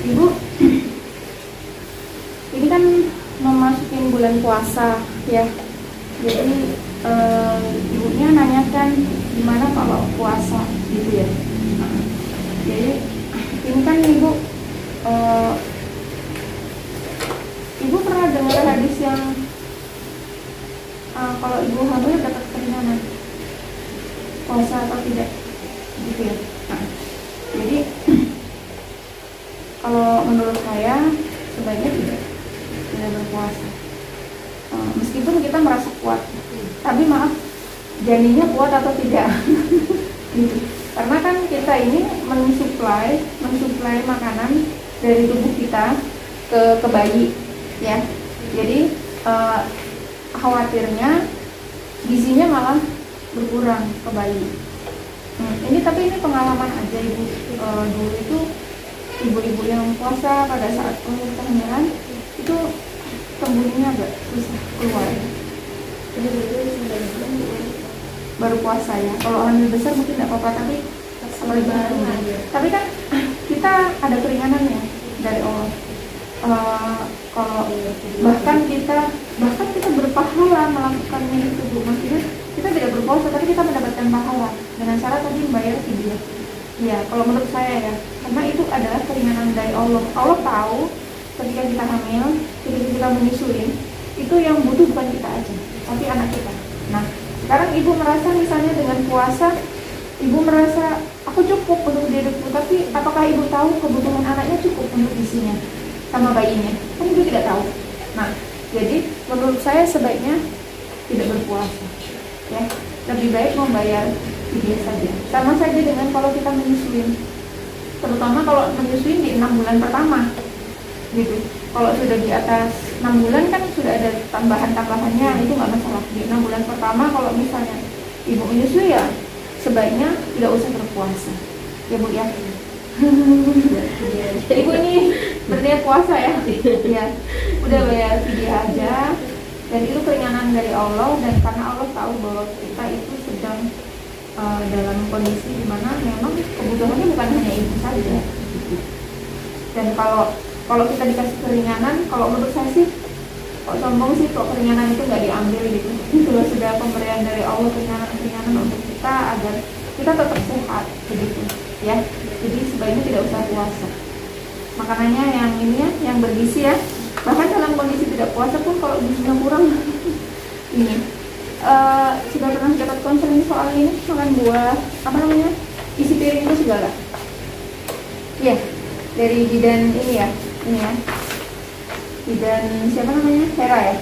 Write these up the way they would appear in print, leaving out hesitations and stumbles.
Ibu, ini kan memasukin bulan puasa ya. Jadi ibunya nanyakan gimana kalau puasa gitu ya. Jadi ini kan ibu ibu pernah dengar hadis yang kalau ibu hamil dapat keringanan puasa atau tidak gitu ya. Jadi kalau menurut saya sebaiknya tidak berpuasa. Meskipun kita merasa kuat, tapi maaf, janinnya kuat atau tidak gitu. Karena kan kita ini mensuplai makanan dari tubuh kita ke bayi ya. Jadi khawatirnya gizinya malah berkurang ke bayi. Tapi ini pengalaman aja ibu. Dulu itu ibu-ibu yang puasa pada saat kehamilan itu kembunyinya agak susah keluar. Jadi baru puasa ya. Kalau hamil besar mungkin tidak apa-apa, tapi kan kita ada keringanannya dari Allah. Kalau bahkan kita berpahala melakukannya itu Bu. Maksudnya kita tidak berpuasa tapi kita mendapatkan pahala dengan syarat tadi membayar fidyah. Ya, kalau menurut saya ya, karena itu adalah keringanan dari Allah. Allah tahu ketika kita hamil, ketika kita menyusui, itu yang butuh bukan kita aja, tapi anak kita. Nah, sekarang ibu merasa misalnya dengan puasa, ibu merasa aku cukup untuk hidupku, tapi apakah ibu tahu kebutuhan anaknya cukup untuk isinya sama bayinya? Kan ibu tidak tahu. Nah, jadi menurut saya sebaiknya tidak berpuasa, ya. Lebih baik membayar fidyah saja. Sama saja dengan kalau kita menyusui, terutama kalau menyusui di 6 bulan pertama, gitu. Kalau sudah di atas 6 bulan kan sudah ada tambahannya, itu nggak masalah. Di 6 bulan pertama kalau misalnya ibu menyusui ya sebaiknya tidak usah berpuasa, ya Bu ya. Ibu ini berniat puasa ya, ya. Udah bayar fidyah aja. Dan itu keringanan dari Allah, dan karena Allah tahu bahwa kita itu sedang dalam kondisi dimana memang kebutuhannya bukan hanya ibu saja. Dan kalau kita dikasih keringanan, kalau menurut saya sih, kok sombong sih kok keringanan itu nggak diambil gitu. Kalau sudah pemberian dari Allah keringanan untuk kita agar kita tetap sehat begitu ya. Jadi sebaiknya tidak usah puasa. Makanannya yang ini ya, yang bergizi ya. Bahkan dalam kondisi tidak puasa pun kalau gizinya kurang ini sudah pernah dapat konseling soal ini, makan buah isi piring itu segala ya, dari bidan ini ya, bidan siapa namanya, Hera ya.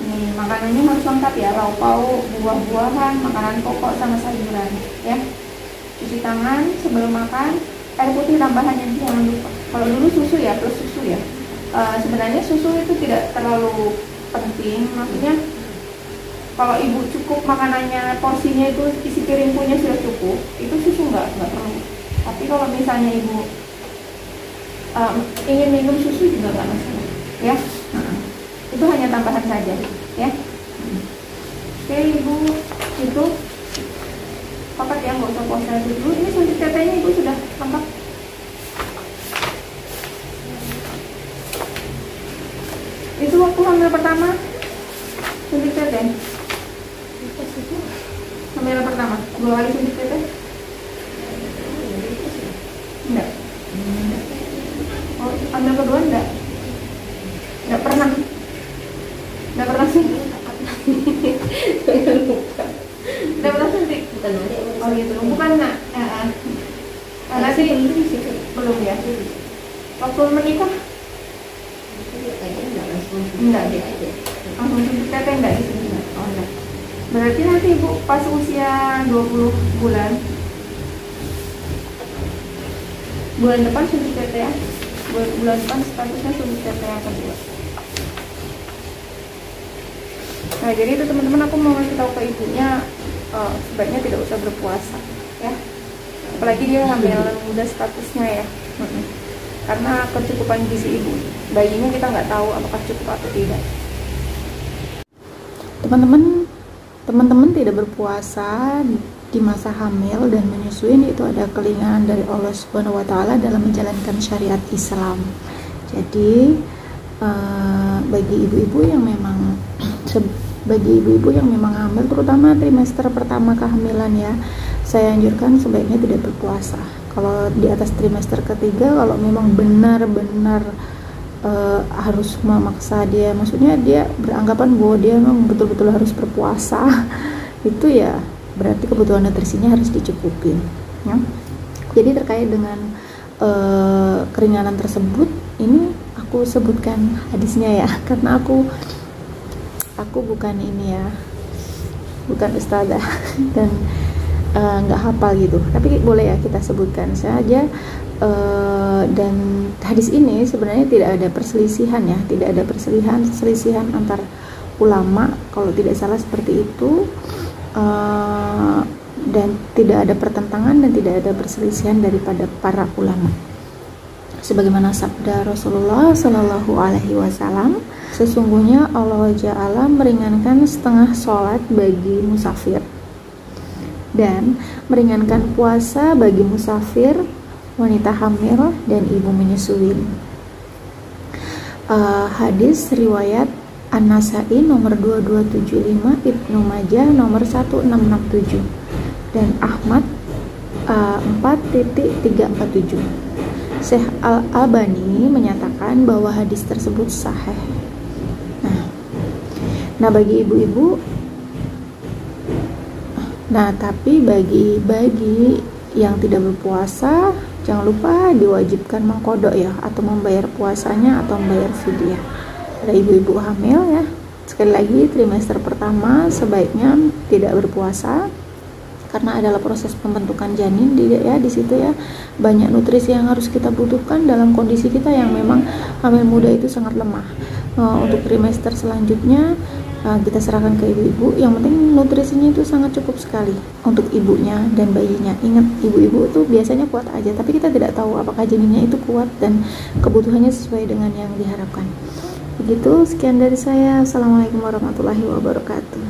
Ini makanannya harus lengkap ya, lauk pauk, buah-buahan, makanan pokok sama sayuran ya. Cuci tangan sebelum makan, air putih tambahannya jangan lupa. Kalau dulu susu ya, plus susu ya. Sebenarnya susu itu tidak terlalu penting, maksudnya kalau ibu cukup makanannya, porsinya itu isi piring punya sudah cukup, itu susu nggak perlu. Tapi kalau misalnya ibu ingin minum susu juga nggak masalah ya. Itu hanya tambahan saja ya. Oke ibu, itu pakat ya, nggak usah puasa dulu. Ini suntik tetenya ibu sudah lengkap. Itu waktu hamil pertama suntik tete. Hamil pertama 2 kali suntik tete? Enggak. Oh, hamil kedua enggak? Enggak pernah suntik. Enggak pernah suntik. Oh gitu. Bukan nak. Nanti belum ya. Waktu menikah? Enggak deh. Langsung suntik tete enggak di sini? Oh enggak. Berarti nanti ibu pas usia 20 bulan depan suntik tete ya. Bulan depan statusnya suntik tete yang kedua. Nah jadi itu teman-teman, aku mau kasih tahu ke ibunya sebaiknya tidak usah berpuasa ya. Apalagi dia hamil muda statusnya ya. Karena kecukupan gizi ibu bayinya kita nggak tahu apakah cukup atau tidak. Teman-teman tidak berpuasa di masa hamil dan menyusui itu ada keringanan dari Allah Subhanahu wa taala dalam menjalankan syariat Islam. Jadi bagi ibu-ibu yang memang hamil, terutama trimester pertama kehamilan ya, saya anjurkan sebaiknya tidak berpuasa. Kalau di atas trimester ketiga, kalau memang benar-benar harus memaksa dia, maksudnya dia beranggapan bahwa dia memang betul-betul harus berpuasa, itu ya berarti kebutuhan nutrisinya harus dicukupin ya. Jadi terkait dengan keringanan tersebut, ini aku sebutkan hadisnya ya, karena aku bukan ini ya, bukan ustazah dan nggak hafal gitu, tapi boleh ya kita sebutkan saja. Dan hadis ini sebenarnya tidak ada perselisihan ya, tidak ada perselisihan antar ulama, kalau tidak salah seperti itu. Dan tidak ada pertentangan dan tidak ada perselisihan daripada para ulama. Sebagaimana sabda Rasulullah Shallallahu Alaihi Wasallam, sesungguhnya Allah Jalla meringankan setengah sholat bagi musafir dan meringankan puasa bagi musafir, wanita hamil, dan ibu menyusui. Hadis riwayat An-Nasai nomor 2275, Ibnu Majah nomor 1667, dan Ahmad 4.347. Syekh Al-Albani menyatakan bahwa hadis tersebut sahih. Nah bagi ibu-ibu, tapi bagi yang tidak berpuasa, jangan lupa diwajibkan mengqadha ya, atau membayar puasanya atau membayar fidyah. Ada ibu-ibu hamil ya, sekali lagi trimester pertama sebaiknya tidak berpuasa karena adalah proses pembentukan janin di situ ya, banyak nutrisi yang harus kita butuhkan dalam kondisi kita yang memang hamil muda itu sangat lemah. Untuk trimester selanjutnya kita serahkan ke ibu-ibu, yang penting nutrisinya itu sangat cukup sekali untuk ibunya dan bayinya. Ingat, ibu-ibu itu biasanya kuat aja, tapi kita tidak tahu apakah janinnya itu kuat dan kebutuhannya sesuai dengan yang diharapkan. Begitu, sekian dari saya. Assalamualaikum warahmatullahi wabarakatuh.